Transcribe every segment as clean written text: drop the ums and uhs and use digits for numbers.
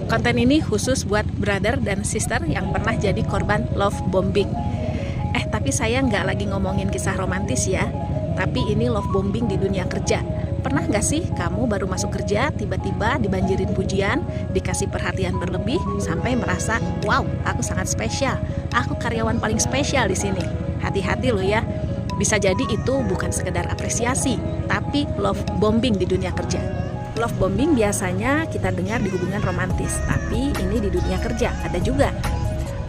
Konten ini khusus buat brother dan sister yang pernah jadi korban love bombing. Tapi saya nggak lagi ngomongin kisah romantis ya. Tapi ini love bombing di dunia kerja. Pernah nggak sih kamu baru masuk kerja, tiba-tiba dibanjirin pujian, dikasih perhatian berlebih, sampai merasa, wow, aku sangat spesial. Aku karyawan paling spesial di sini. Hati-hati loh ya. Bisa jadi itu bukan sekedar apresiasi, tapi love bombing di dunia kerja. Love bombing biasanya kita dengar di hubungan romantis, tapi ini di dunia kerja ada juga.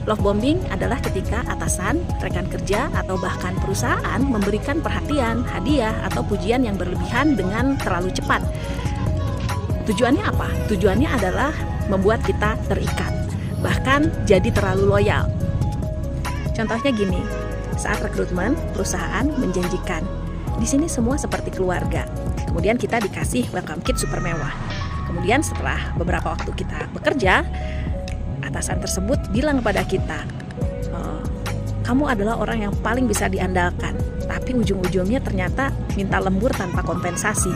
Love bombing adalah ketika atasan, rekan kerja, atau bahkan perusahaan memberikan perhatian, hadiah, atau pujian yang berlebihan dengan terlalu cepat. Tujuannya apa? Tujuannya adalah membuat kita terikat, bahkan jadi terlalu loyal. Contohnya gini, saat rekrutmen, perusahaan menjanjikan, di sini semua seperti keluarga. Kemudian kita dikasih welcome kit super mewah. Kemudian setelah beberapa waktu kita bekerja, atasan tersebut bilang kepada kita, kamu adalah orang yang paling bisa diandalkan. Tapi ujung-ujungnya ternyata minta lembur tanpa kompensasi.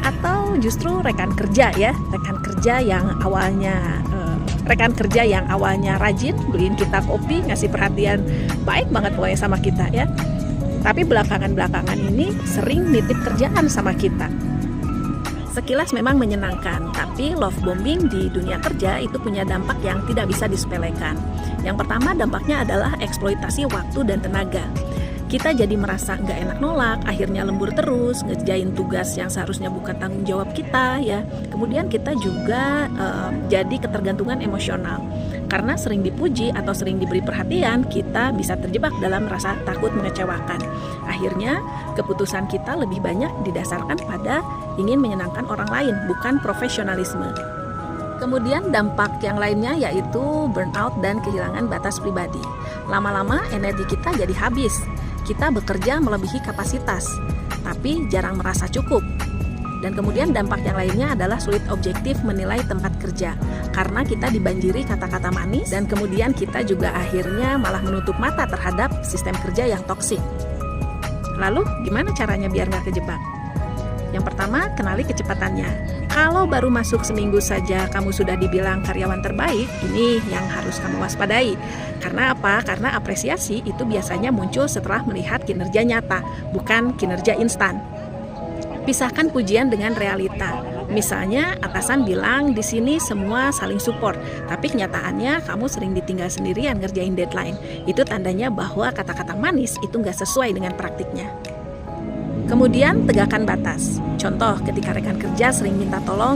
Atau justru rekan kerja yang awalnya rajin beliin kita kopi, ngasih perhatian baik banget pokoknya sama kita ya. Tapi belakangan ini sering nitip kerjaan sama kita. Sekilas memang menyenangkan, tapi love bombing di dunia kerja itu punya dampak yang tidak bisa disepelekan. Yang pertama dampaknya adalah eksploitasi waktu dan tenaga. Kita jadi merasa nggak enak nolak, akhirnya lembur terus, ngerjain tugas yang seharusnya bukan tanggung jawab kita ya. Kemudian kita juga jadi ketergantungan emosional. Karena sering dipuji atau sering diberi perhatian, kita bisa terjebak dalam rasa takut mengecewakan. Akhirnya keputusan kita lebih banyak didasarkan pada ingin menyenangkan orang lain, bukan profesionalisme. Kemudian dampak yang lainnya yaitu burnout dan kehilangan batas pribadi. Lama-lama energi kita jadi habis. Kita bekerja melebihi kapasitas, tapi jarang merasa cukup. Dan kemudian dampak yang lainnya adalah sulit objektif menilai tempat kerja, karena kita dibanjiri kata-kata manis, dan kemudian kita juga akhirnya malah menutup mata terhadap sistem kerja yang toksik. Lalu gimana caranya biar nggak kejebak? Yang pertama, kenali kecepatannya. Kalau baru masuk seminggu saja kamu sudah dibilang karyawan terbaik, ini yang harus kamu waspadai. Karena apa? Karena apresiasi itu biasanya muncul setelah melihat kinerja nyata, bukan kinerja instan. Pisahkan pujian dengan realita. Misalnya atasan bilang di sini semua saling support, tapi kenyataannya kamu sering ditinggal sendirian ngerjain deadline. Itu tandanya bahwa kata-kata manis itu nggak sesuai dengan praktiknya. Kemudian tegakkan batas. Contoh, ketika rekan kerja sering minta tolong